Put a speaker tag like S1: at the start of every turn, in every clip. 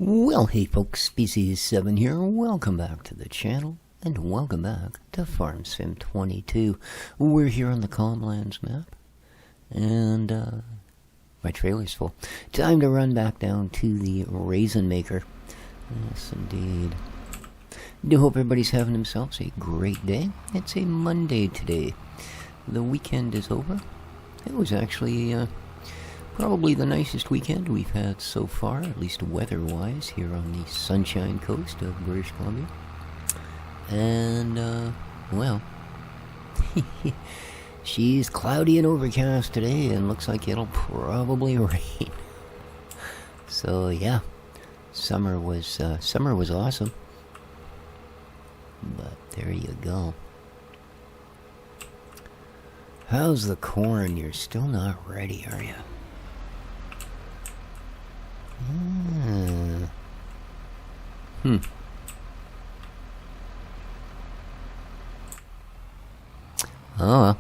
S1: Well, hey folks, Species7 here. Welcome back to the channel, and welcome back to Farm Sim 22. We're here on the Calmlands map, and my trailer's full. Time to run back down to the Raisin Maker. Yes, indeed. Do hope everybody's having themselves a great day. It's a Monday today. The weekend is over. It was actually probably the nicest weekend we've had so far, at least weather-wise, here on the Sunshine Coast of British Columbia. And, well, she's cloudy and overcast today, and looks like it'll probably rain. So, yeah, summer was awesome. But there you go. How's the corn? You're still not ready, are you? Oh, well.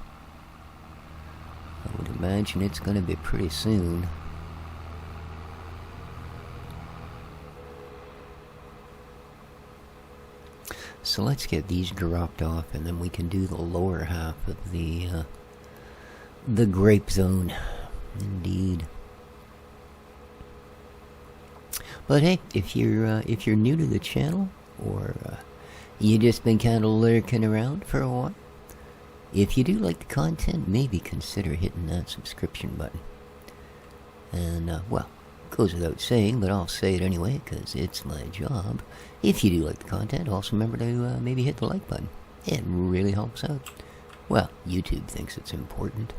S1: I would imagine it's going to be pretty soon. So let's get these dropped off, and then we can do the lower half of the grape zone. Indeed. But hey, if you're new to the channel, or you just been kind of lurking around for a while, if you do like the content, maybe consider hitting that subscription button. And well, goes without saying, but I'll say it anyway because it's my job. If you do like the content, also remember to maybe hit the like button. It really helps out. Well, YouTube thinks it's important,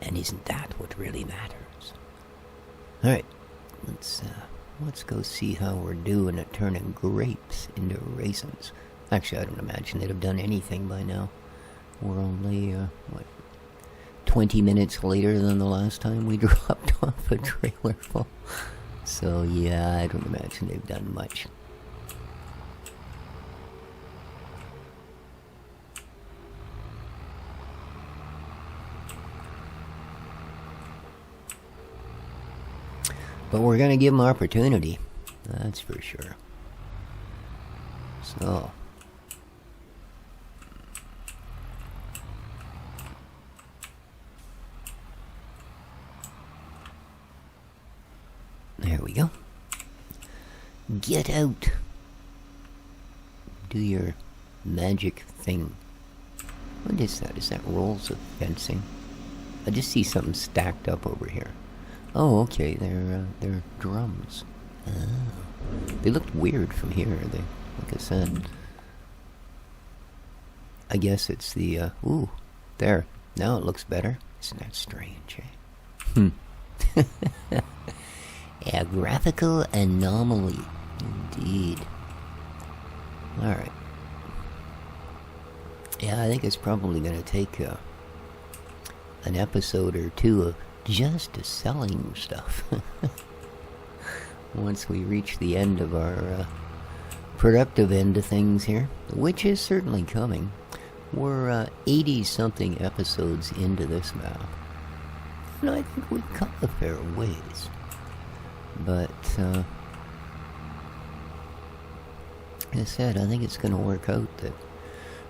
S1: and isn't that what really matters? All right. Let's go see how we're doing at turning grapes into raisins. Actually, I don't imagine they'd have done anything by now. We're only, 20 minutes later than the last time we dropped off a trailer full. So, yeah, I don't imagine they've done much. But we're going to give them opportunity. That's for sure. So. There we go. Get out. Do your magic thing. What is that? Is that rolls of fencing? I just see something stacked up over here. Oh, okay, they're drums. Oh. They looked weird from here. They, like I said. I guess it's the, ooh, there. Now it looks better. Isn't that strange, eh? A graphical anomaly. Indeed. Alright. Yeah, I think it's probably going to take an episode or two of just selling stuff. Once we reach the end of our productive end of things here, which is certainly coming. We're 80-something episodes into this map, and I think we've come a fair ways. But, as I said, I think it's going to work out that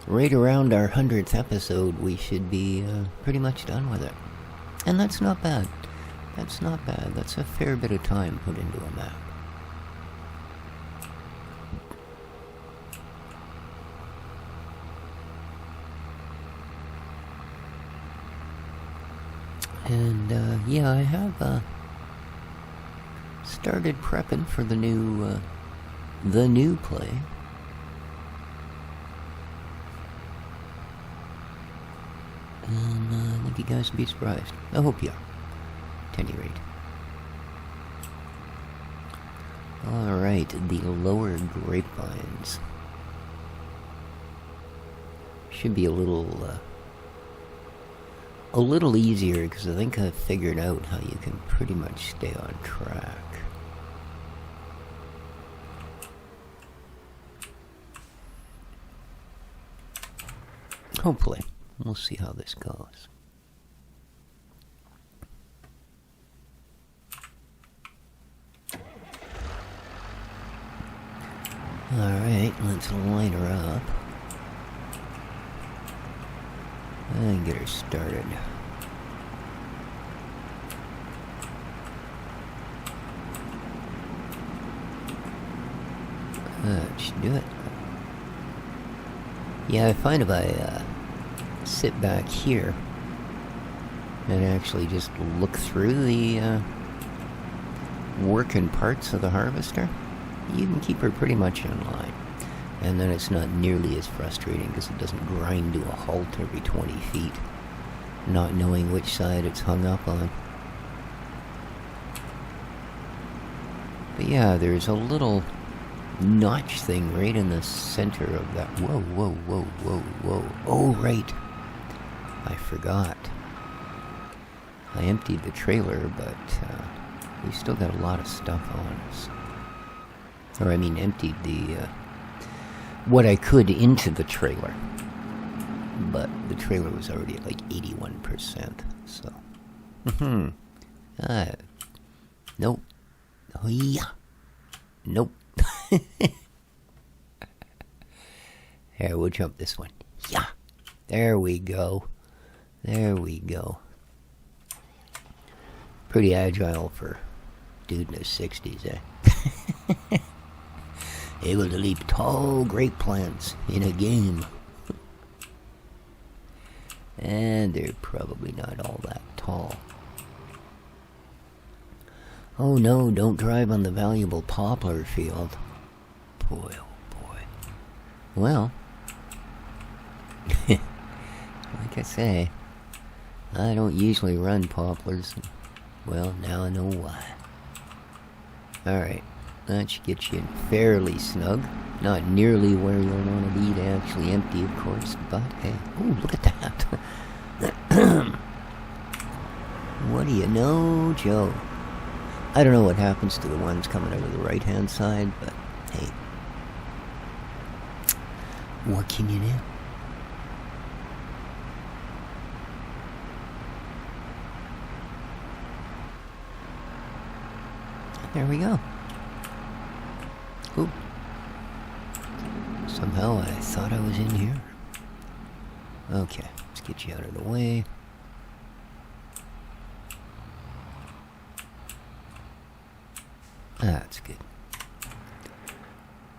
S1: right around our 100th episode we should be pretty much done with it. And that's not bad. That's not bad. That's a fair bit of time put into a map. And, yeah, I have, started prepping for the new play. And I think you guys will be surprised. I hope you are, at any rate. Alright, the lower grapevines. Should be a little easier, because I think I've figured out how you can pretty much stay on track. Hopefully. We'll see how this goes. Alright, let's line her up. And get her started. That should do it. Yeah, I find if I sit back here and actually just look through the working parts of the harvester, you can keep her pretty much in line. And then it's not nearly as frustrating because it doesn't grind to a halt every 20 feet, not knowing which side it's hung up on. But yeah, there's a little notch thing right in the center of that. Whoa, whoa, whoa, whoa, whoa. Oh, right. I forgot. I emptied the trailer, but we still got a lot of stuff on us. Or I mean, emptied the what I could into the trailer. But the trailer was already at like 81%, so. Nope. Oh, yeah. Nope. Here, we'll jump this one. Yeah. There we go. There we go. Pretty agile for dude in his 60s, eh? Able to leap tall grape plants in a game. And they're probably not all that tall. Oh no, don't drive on the valuable poplar field. Boy, oh boy. Well, like I say, I don't usually run poplars. Well, now I know why. Alright, that should get you in fairly snug. Not nearly where you'll want to be to actually empty, of course, but hey. Oh, look at that. What do you know, Joe? I don't know what happens to the ones coming out of the right-hand side, but hey. What can you do? There we go. Ooh. Somehow I thought I was in here. Okay, let's get you out of the way. That's good.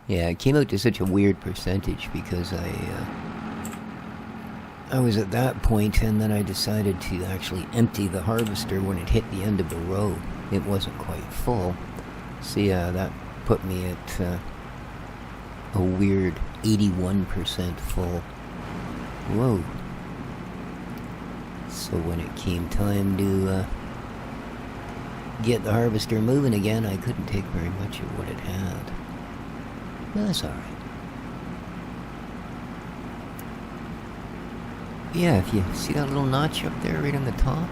S1: Yeah, it came out to such a weird percentage because I was at that point, and then I decided to actually empty the harvester when it hit the end of the row. It wasn't quite full. So yeah, that put me at a weird 81% full. Whoa. So when it came time to get the harvester moving again, I couldn't take very much of what it had. That's alright. Yeah, if you see that little notch up there right on the top?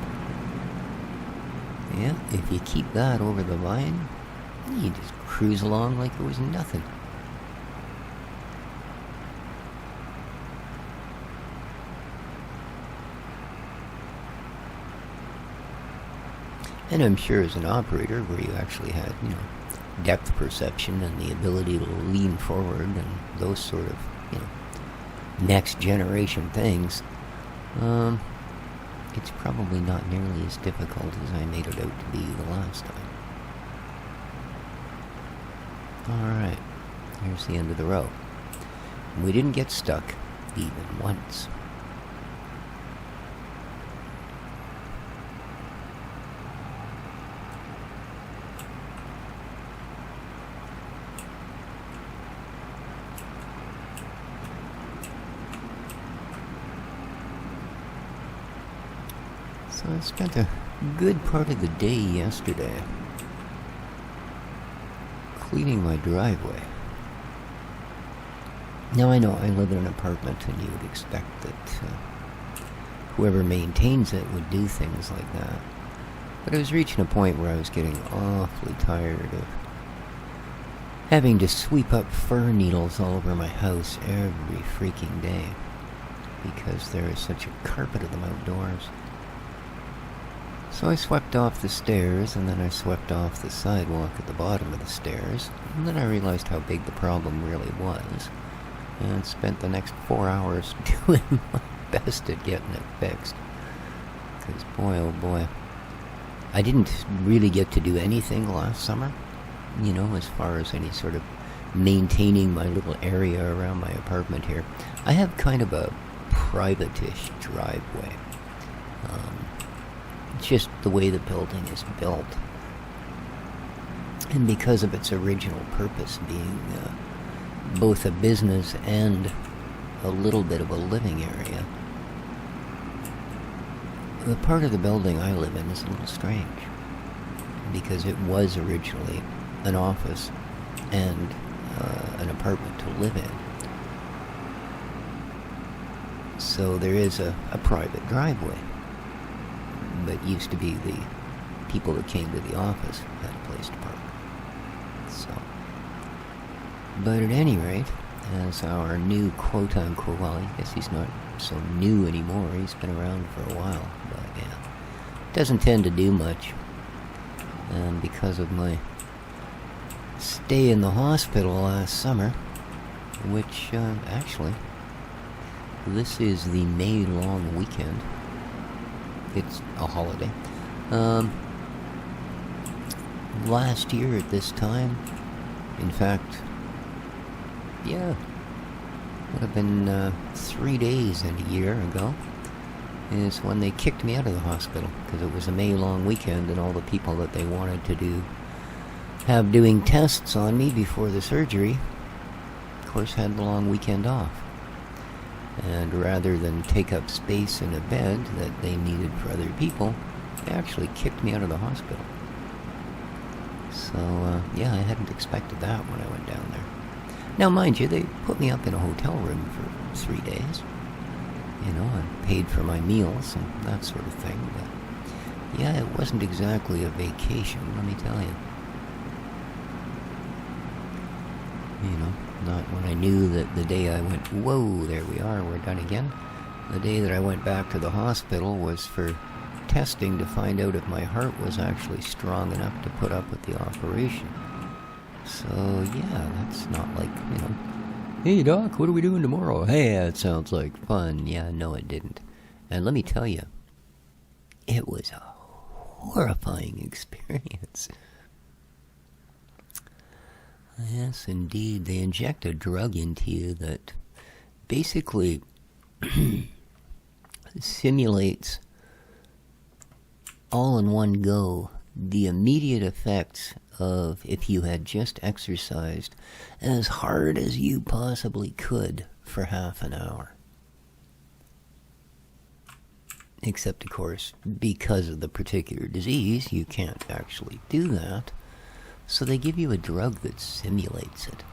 S1: Yeah, if you keep that over the vine, you just cruise along like it was nothing. And I'm sure as an operator where you actually had, depth perception and the ability to lean forward and those sort of, next generation things, it's probably not nearly as difficult as I made it out to be the last time. Alright, here's the end of the row. We didn't get stuck even once. So I spent a good part of the day yesterday cleaning my driveway. Now I know I live in an apartment and you would expect that whoever maintains it would do things like that. But I was reaching a point where I was getting awfully tired of having to sweep up fir needles all over my house every freaking day because there is such a carpet of them outdoors. So I swept off the stairs, and then I swept off the sidewalk at the bottom of the stairs, and then I realized how big the problem really was, and spent the next 4 hours doing my best at getting it fixed. Because boy, oh boy, I didn't really get to do anything last summer, you know, as far as any sort of maintaining my little area around my apartment here. I have kind of a private-ish driveway. It's just the way the building is built. And because of its original purpose being both a business and a little bit of a living area, the part of the building I live in is a little strange. Because it was originally an office and an apartment to live in. So there is a private driveway. But used to be the people that came to the office had a place to park. So, but at any rate, as our new quote-unquote, well, I guess he's not so new anymore, he's been around for a while, but yeah, doesn't tend to do much. And because of my stay in the hospital last summer, which actually, this is the May long weekend. It's a holiday. Last year at this time, in fact, yeah, would have been 3 days and a year ago, is when they kicked me out of the hospital, because it was a May-long weekend, and all the people that they wanted to have doing tests on me before the surgery, of course, had the long weekend off. And rather than take up space in a bed that they needed for other people, they actually kicked me out of the hospital. So, yeah, I hadn't expected that when I went down there. Now, mind you, they put me up in a hotel room for 3 days. You know, I paid for my meals and that sort of thing. But, yeah, it wasn't exactly a vacation, let me tell you. You know, not when I knew that the day I went, whoa, there we are, we're done again. The day that I went back to the hospital was for testing to find out if my heart was actually strong enough to put up with the operation. So, yeah, that's not like, you know, hey, Doc, what are we doing tomorrow? Hey, that sounds like fun. Yeah, no, it didn't. And let me tell you, it was a horrifying experience. Yes, indeed. They inject a drug into you that basically simulates all in one go the immediate effects of if you had just exercised as hard as you possibly could for half an hour. Except, of course, because of the particular disease, you can't actually do that. So they give you a drug that simulates it.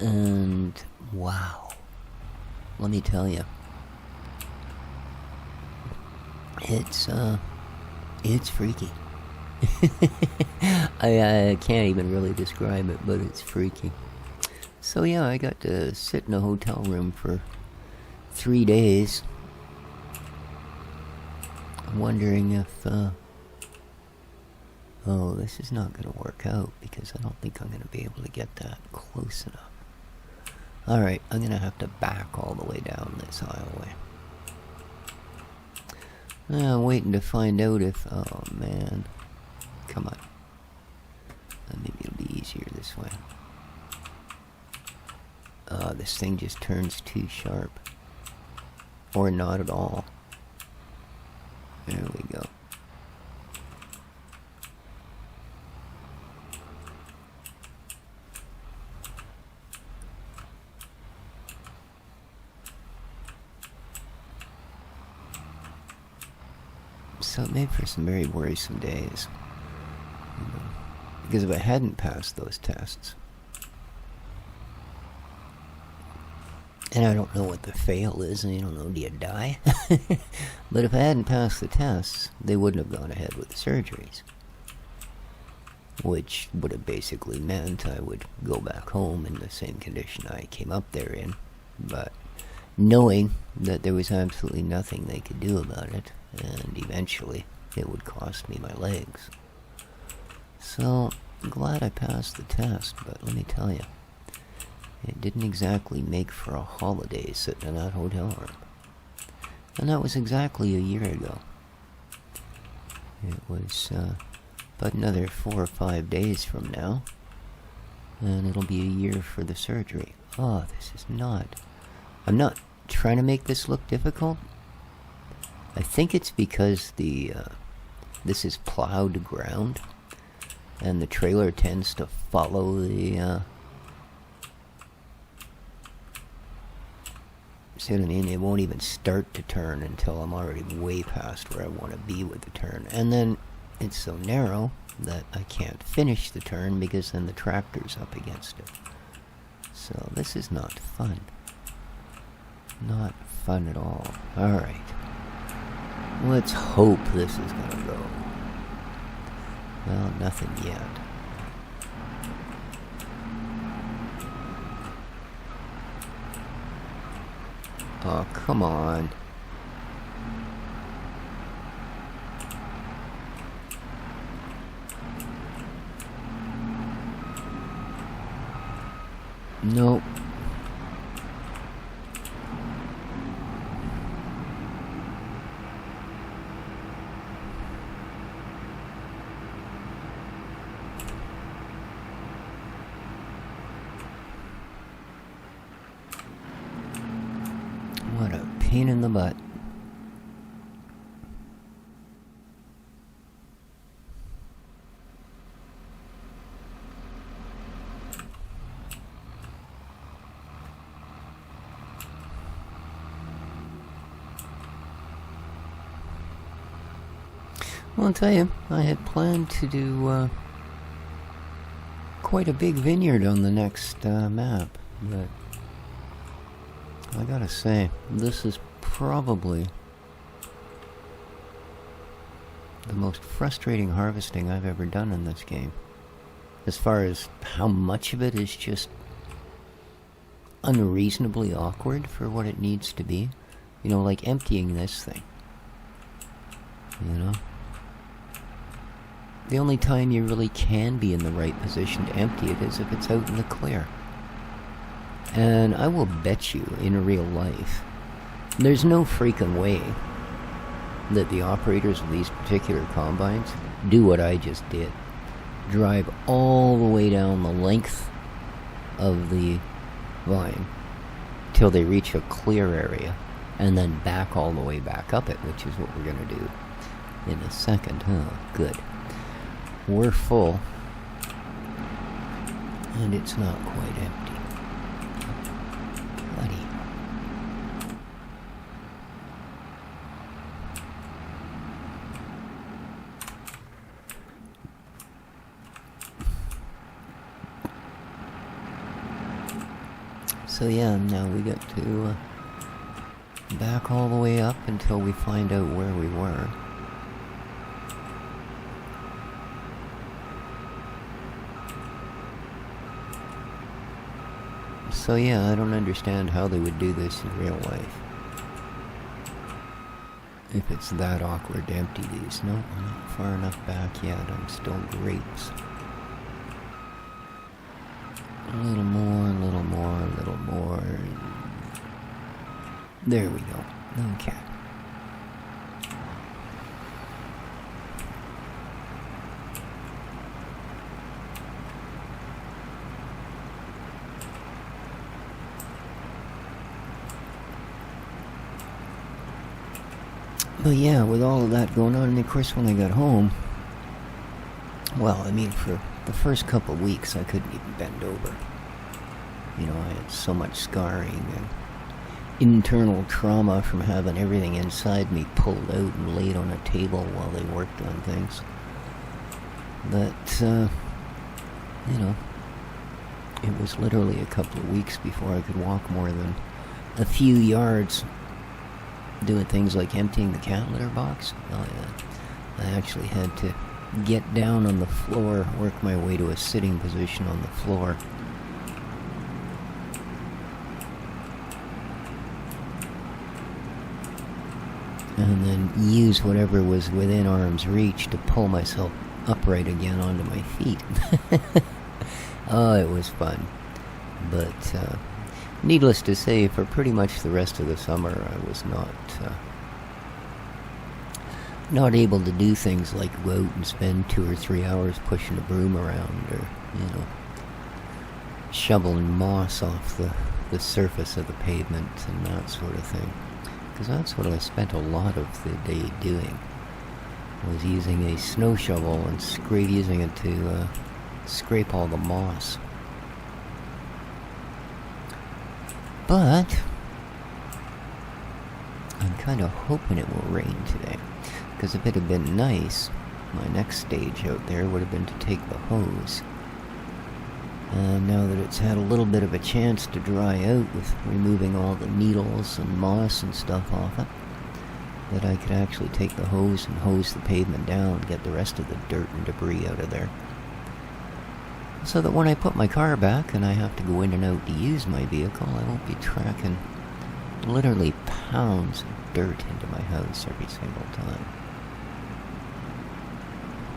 S1: And, wow. Let me tell you. It's freaky. I can't even really describe it, but it's freaky. So yeah, I got to sit in a hotel room for 3 days. I'm wondering if, oh, this is not going to work out, because I don't think I'm going to be able to get that close enough. Alright, I'm going to have to back all the way down this aisleway. I'm waiting to find out if, oh man, come on. Maybe it'll be easier this way. This thing just turns too sharp. Or not at all. There we go. So it made for some very worrisome days. Because if I hadn't passed those tests, and I don't know what the fail is, and I don't know, do you die? But if I hadn't passed the tests, they wouldn't have gone ahead with the surgeries. Which would have basically meant I would go back home in the same condition I came up there in. But knowing that there was absolutely nothing they could do about it, and eventually it would cost me my legs. So, I'm glad I passed the test, but let me tell you, it didn't exactly make for a holiday sitting in that hotel room. And that was exactly a year ago. It was about another 4 or 5 days from now, and it'll be a year for the surgery. Oh, this is not... I'm not trying to make this look difficult. I think it's because this is plowed ground, and the trailer tends to follow the... see what I mean? It won't even start to turn until I'm already way past where I want to be with the turn. And then it's so narrow that I can't finish the turn because then the tractor's up against it. So this is not fun. Not fun at all. Alright. Let's hope this is gonna go. Well, nothing yet. Oh, come on. Nope. What a pain in the butt. Well, I'll tell you, I had planned to do quite a big vineyard on the next map, but I gotta say, this is probably the most frustrating harvesting I've ever done in this game. As far as how much of it is just unreasonably awkward for what it needs to be. You know, like emptying this thing. You know? The only time you really can be in the right position to empty it is if it's out in the clear. And I will bet you, in real life, there's no freaking way that the operators of these particular combines do what I just did. Drive all the way down the length of the line till they reach a clear area, and then back all the way back up it, which is what we're going to do in a second. Oh, good. We're full, and it's not quite empty. Bloody. So yeah, now we got to back all the way up until we find out where we were. So yeah, I don't understand how they would do this in real life. If it's that awkward to empty these. No, I'm not far enough back yet. I'm still grapes. A little more, a little more, a little more. There we go. Okay. But yeah, with all of that going on, and of course when I got home, well, I mean, for the first couple of weeks I couldn't even bend over. You know, I had so much scarring and internal trauma from having everything inside me pulled out and laid on a table while they worked on things. That, you know, it was literally a couple of weeks before I could walk more than a few yards. Doing things like emptying the cat litter box. Oh yeah, I actually had to get down on the floor, work my way to a sitting position on the floor. and then use whatever was within arm's reach to pull myself upright again onto my feet. Oh, it was fun. But needless to say, for pretty much the rest of the summer, I was not able to do things like go out and spend 2 or 3 hours pushing a broom around, or, shoveling moss off the surface of the pavement and that sort of thing. Because that's what I spent a lot of the day doing. I was using a snow shovel and using it to scrape all the moss. But I'm kind of hoping it will rain today. Because if it had been nice, my next stage out there would have been to take the hose. Now that it's had a little bit of a chance to dry out with removing all the needles and moss and stuff off it, that I could actually take the hose and hose the pavement down and get the rest of the dirt and debris out of there. So that when I put my car back and I have to go in and out to use my vehicle, I won't be tracking literally pounds of dirt into my house every single time.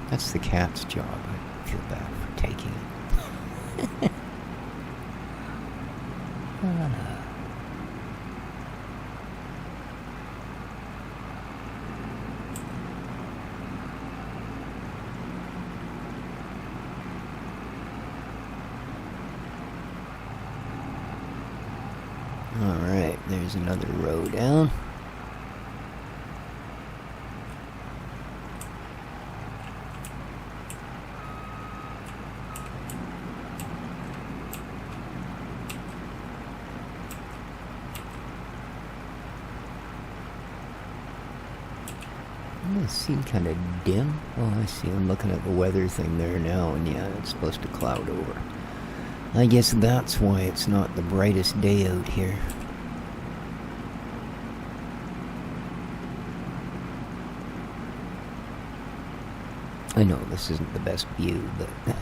S1: That's the cat's job. I feel bad for taking it. Alright, there's another row down. It seemed kind of dim. Oh, I see. I'm looking at the weather thing there now, and yeah, it's supposed to cloud over. I guess that's why it's not the brightest day out here. I know this isn't the best view, but as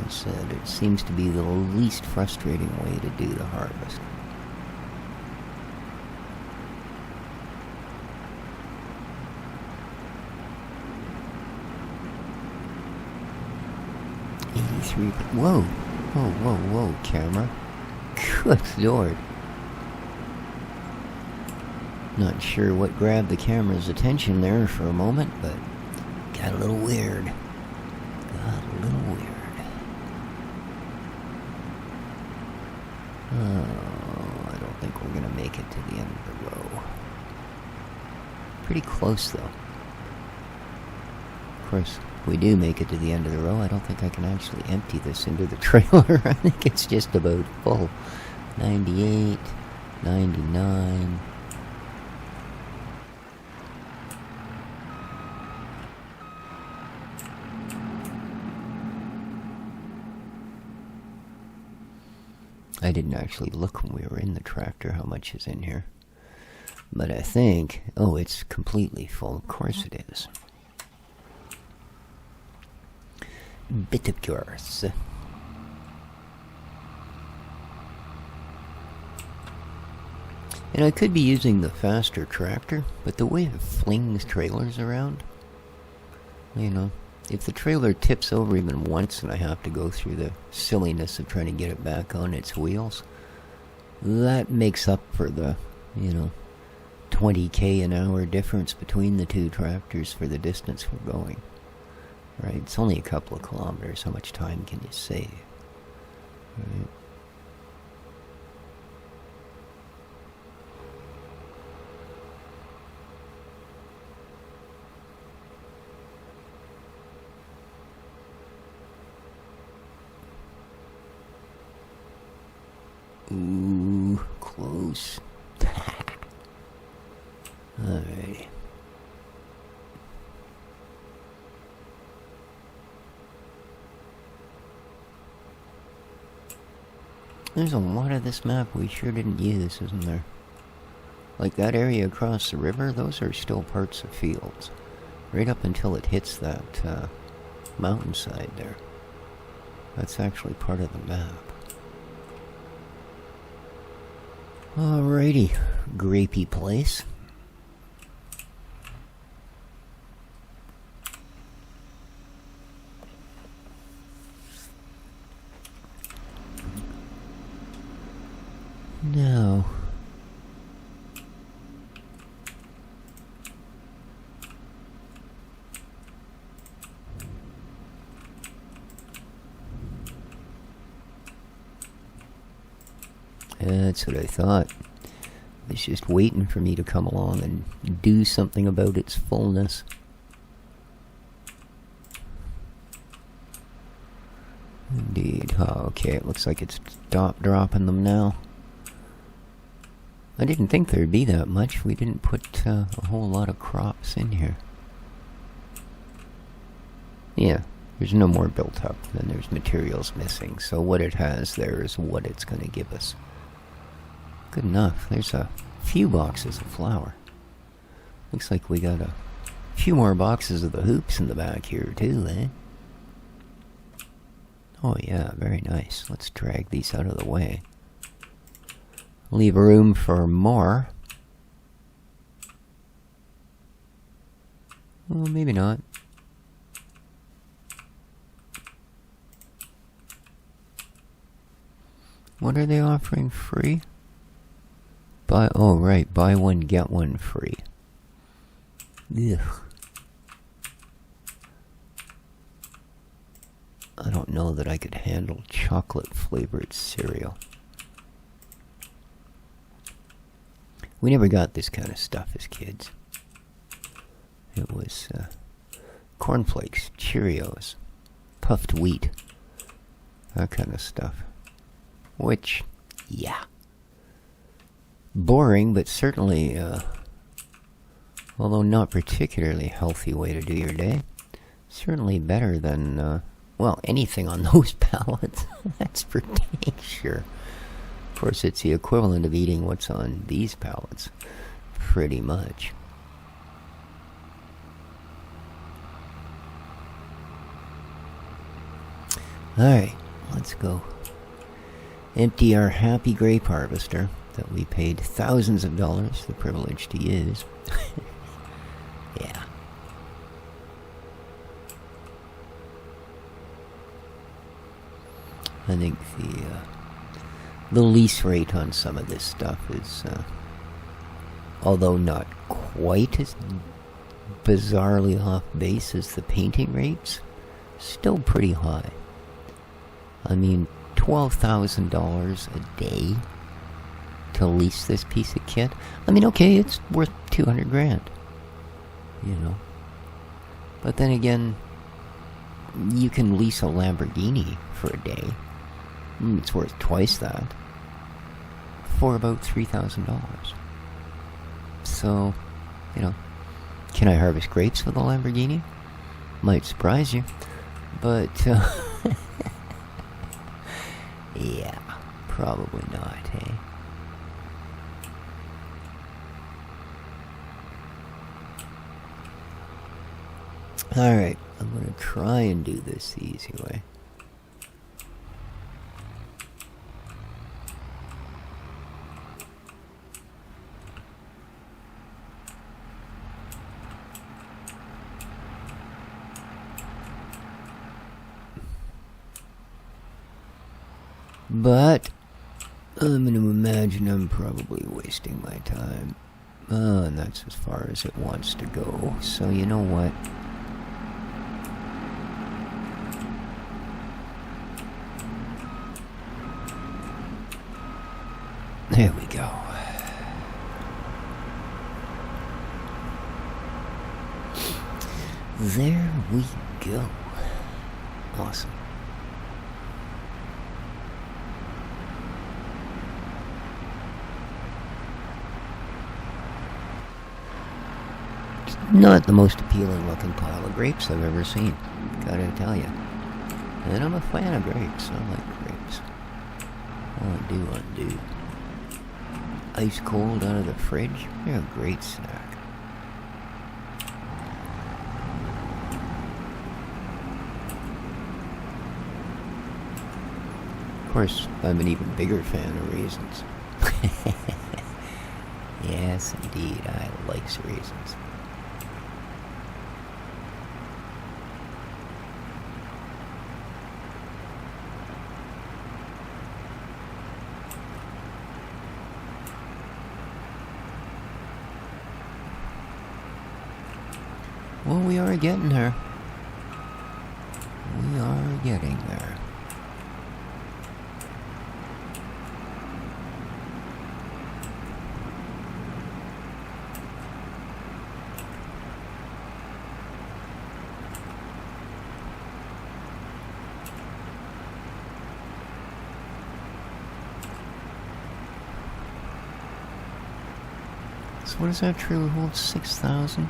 S1: I said, it seems to be the least frustrating way to do the harvest. Whoa. Whoa, camera. Good Lord. Not sure what grabbed the camera's attention there for a moment, but got a little weird. Oh, I don't think we're gonna make it to the end of the row. Pretty close, though. Of course, if we do make it to the end of the row, I don't think I can actually empty this into the trailer. I think it's just about full. 98, 99. I didn't actually look when we were in the tractor how much is in here. But I think... Oh, it's completely full. Of course it is. Bit of course. And I could be using the faster tractor, but the way it flings trailers around, if the trailer tips over even once and I have to go through the silliness of trying to get it back on its wheels, that makes up for the, 20k an hour difference between the two tractors for the distance we're going. Right? It's only a couple of kilometers. How much time can you save? Right? Ooh, close. Alrighty. There's a lot of this map we sure didn't use, isn't there? Like that area across the river, those are still parts of fields. Right up until it hits that mountainside there. That's actually part of the map. Alrighty, grapey place. Now, that's what I thought. It's just waiting for me to come along and do something about its fullness. Indeed. Oh, okay, it looks like it's stopped dropping them now. I didn't think there'd be that much. We didn't put a whole lot of crops in here. Yeah, there's no more built up than there's materials missing. So what it has there is what it's going to give us. Good enough. There's a few boxes of flour. Looks like we got a few more boxes of the hoops in the back here too, eh? Oh yeah, very nice. Let's drag these out of the way. Leave room for more. Well, maybe not. What are they offering free? Oh right, buy one, get one free. Ugh. I don't know that I could handle chocolate-flavored cereal. We never got this kind of stuff as kids. It was cornflakes, Cheerios, puffed wheat, that kind of stuff. Which, yeah. Boring, but certainly, although not particularly healthy way to do your day. Certainly better than, well, anything on those pallets. That's for dang sure. Of course, it's the equivalent of eating what's on these pallets. Pretty much. Alright, let's go. Empty our happy grape harvester that we paid thousands of dollars the privilege to use. Yeah. I think the lease rate on some of this stuff is, although not quite as bizarrely off base as the painting rates, still pretty high. I mean, $12,000 a day to lease this piece of kit. I mean, okay, it's worth 200 grand, you know. But then again, you can lease a Lamborghini for a day. It's worth twice that for about $3,000. So, you know, can I harvest grapes with a Lamborghini? Might surprise you, but yeah, probably not, eh? Alright, I'm gonna try and do this the easy way. But I'm going to imagine I'm probably wasting my time. And that's as far as it wants to go. So you know what? There we go. There we go. Awesome. Not the most appealing looking pile of grapes I've ever seen, gotta tell you. And I'm a fan of grapes. I like grapes. Undo. Ice cold out of the fridge. They're a great snack. Of course, I'm an even bigger fan of raisins. Yes, indeed, I like raisins. Well, we are getting there. We are getting there. So what does that trailer hold? 6,000?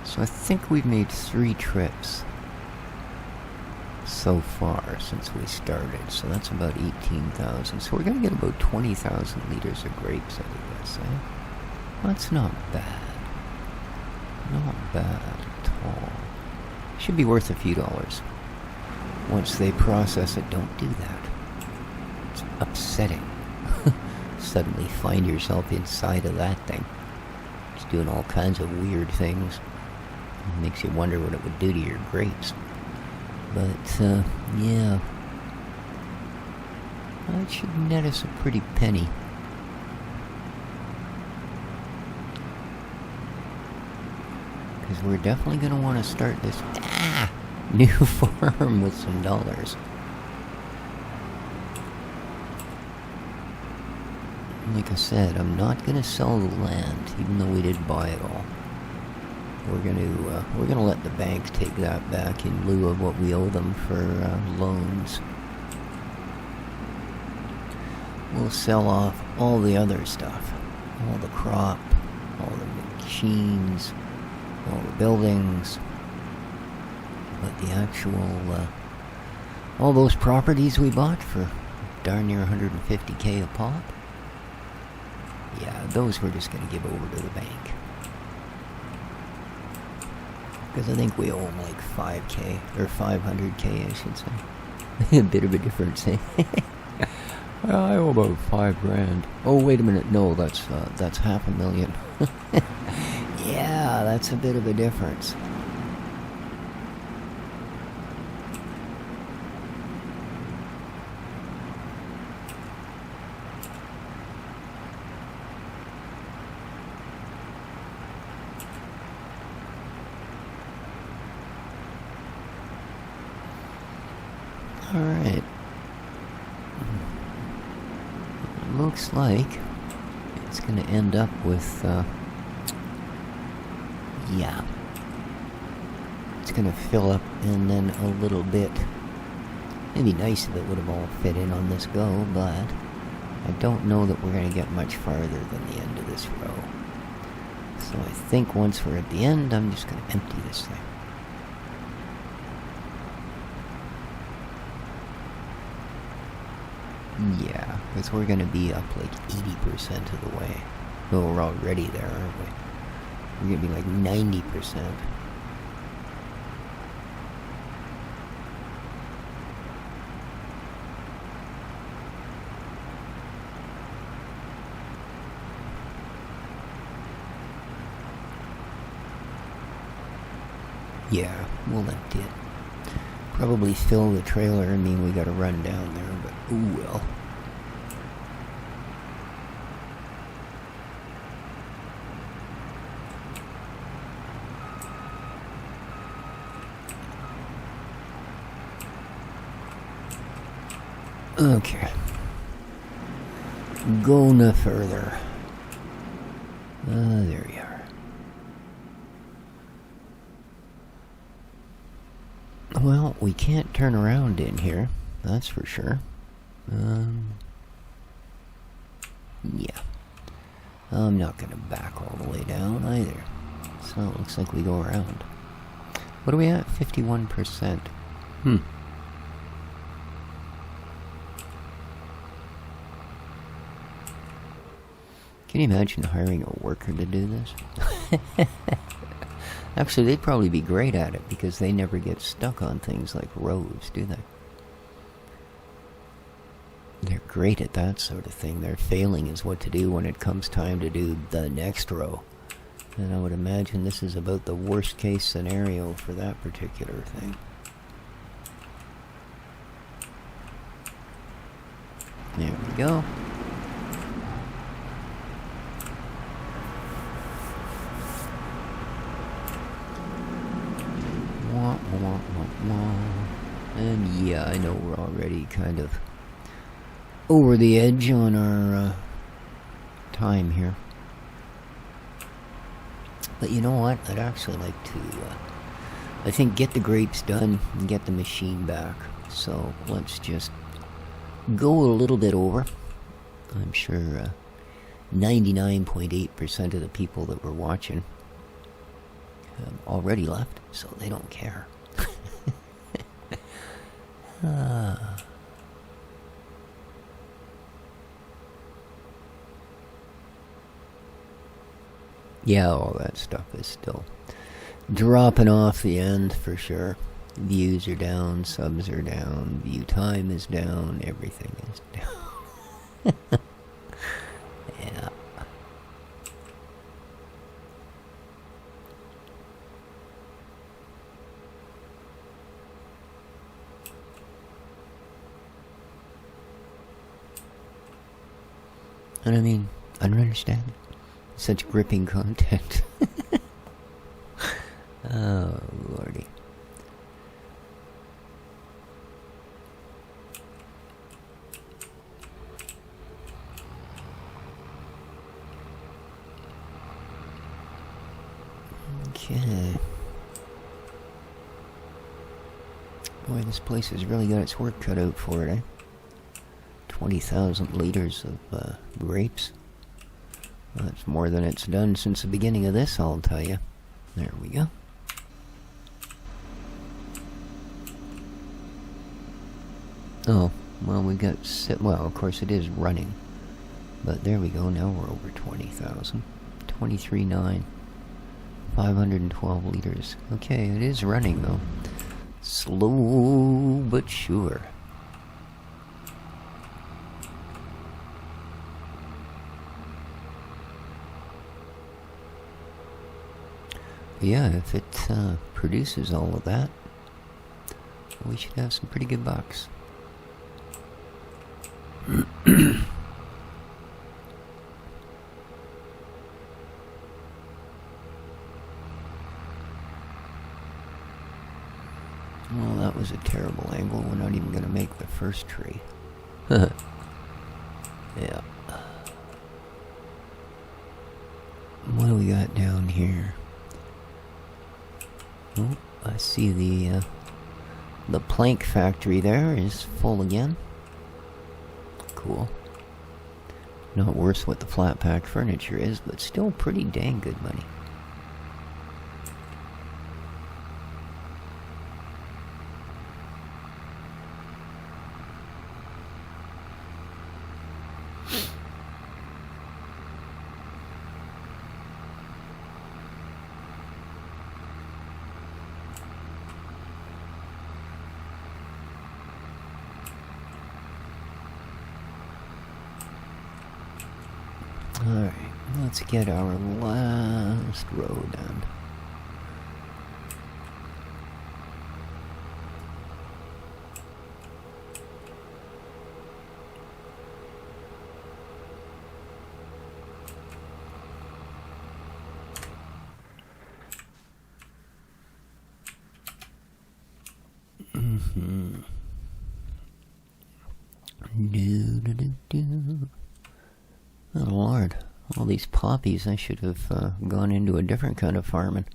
S1: So I think we've made 3 trips so far since we started. So that's about 18,000. So we're going to get about 20,000 liters of grapes out of this, eh? That's not bad. Not bad at all. Should be worth a few dollars. Once they process it, don't do that. It's upsetting. Suddenly find yourself inside of that thing. It's doing all kinds of weird things. It makes you wonder what it would do to your grapes. But, yeah. That should net us a pretty penny. Because we're definitely going to want to start this new farm with some dollars. Like I said, I'm not going to sell the land, even though we did buy it all. We're gonna let the bank take that back in lieu of what we owe them for loans. We'll sell off all the other stuff, all the crop, all the machines, all the buildings, but the actual all those properties we bought for darn near 150K a pop. Yeah, those we're just gonna give over to the bank. Because I think we owe them like 5K, or 500K, I should say. A bit of a difference, eh? Well, I owe about $5,000. Oh, wait a minute, no, that's $500,000. Yeah, that's a bit of a difference. Alright. Looks like it's going to end up with, yeah. It's going to fill up and then a little bit. It'd be nice if it would have all fit in on this go, but I don't know that we're going to get much farther than the end of this row. So I think once we're at the end, I'm just going to empty this thing. Yeah, because we're going to be up like 80% of the way. Well, we're already there, aren't we? We're going to be like 90%. Yeah, we'll empty it. Probably fill the trailer and mean we gotta run down there, but ooh well. Okay. Go no further. There you are. Well, we can't turn around in here, that's for sure. Yeah. I'm not going to back all the way down either. So it looks like we go around. What are we at? 51%. Can you imagine hiring a worker to do this? Actually, they'd probably be great at it because they never get stuck on things like rows, do they? They're great at that sort of thing. Their failing is what to do when it comes time to do the next row. And I would imagine this is about the worst case scenario for that particular thing. There we go. wall. And yeah, I know we're already kind of over the edge on our time here. But you know what? I'd actually like to, I think, get the grapes done and get the machine back. So let's just go a little bit over. I'm sure 99.8% of the people that were watching have already left, so they don't care. Yeah, all that stuff is still dropping off the end for sure. Views are down, subs are down, view time is down, everything is down. Yeah. And I mean, I don't understand it. Such gripping content. Oh, lordy. Okay. Boy, this place has really got its work cut out for it, eh? 20,000 liters of grapes. That's more than it's done since the beginning of this, I'll tell you. There we go. Oh, well, we got... well, of course, it is running. But there we go, now we're over 20,000. 23.9. 512 liters. Okay, it is running, though. Slow but sure. Yeah, if it produces all of that, we should have some pretty good bucks. Well, that was a terrible angle. We're not even going to make the first tree. Yeah. What do we got down here? Oh, I see the plank factory there is full again. Cool. Not worth what the flat pack furniture is, but still pretty dang good money. Alright, let's get our last row done. Oh Lord, all these poppies, I should have gone into a different kind of farming.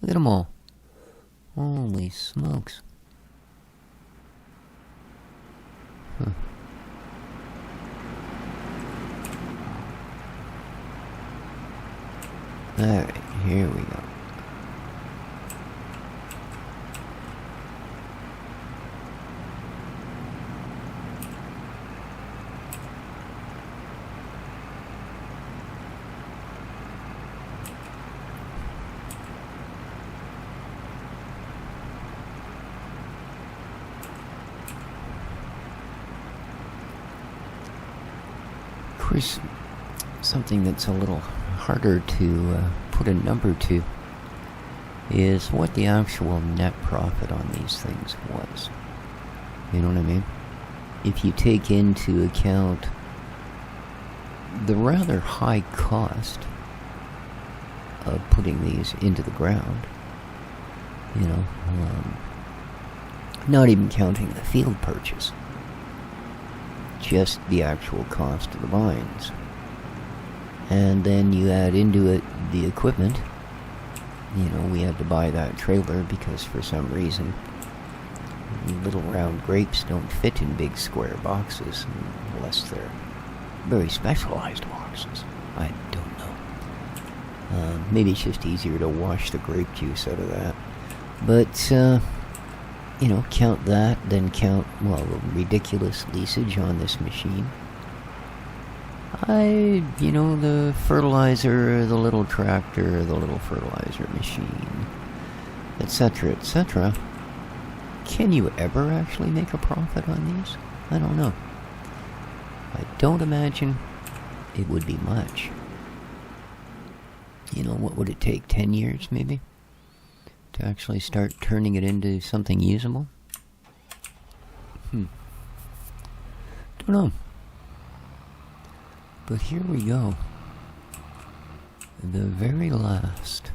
S1: Look at them all. Holy smokes. Huh. Alright, here we go. Of course, something that's a little harder to put a number to is what the actual net profit on these things was. You know what I mean? If you take into account the rather high cost of putting these into the ground, you know, Not even counting the field purchase. Just the actual cost of the vines. And then you add into it the equipment. You know, we had to buy that trailer because for some reason little round grapes don't fit in big square boxes unless they're very specialized boxes. I don't know. Maybe it's just easier to wash the grape juice out of that. But, you know, count that, then count, well, the ridiculous leasage on this machine. You know, the fertilizer, the little tractor, the little fertilizer machine, etc., etc. Can you ever actually make a profit on these? I don't know. I don't imagine it would be much. You know, what would it take, 10 years maybe? To actually start turning it into something usable? Don't know. But here we go. The very last.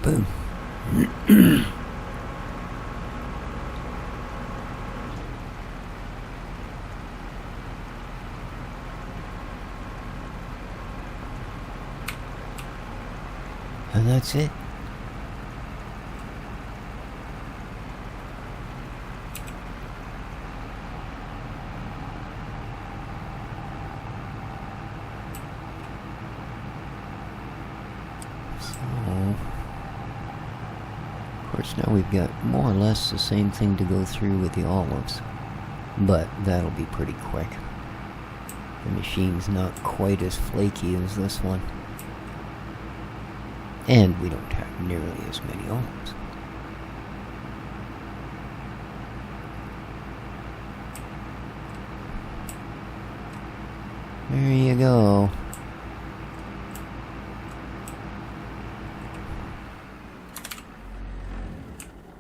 S1: Boom. And that's it. Of course, now we've got more or less the same thing to go through with the olives, but that'll be pretty quick. The machine's not quite as flaky as this one. And we don't have nearly as many olives. There you go.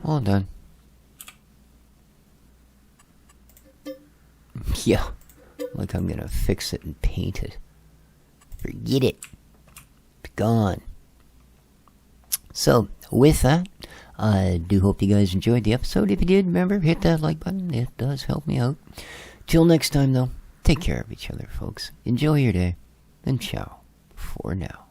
S1: All done. Yeah, like I'm gonna fix it and paint it. Forget it. It's gone. So, with that, I do hope you guys enjoyed the episode. If you did, remember, hit that like button. It does help me out. Till next time, though, take care of each other, folks. Enjoy your day, and ciao for now.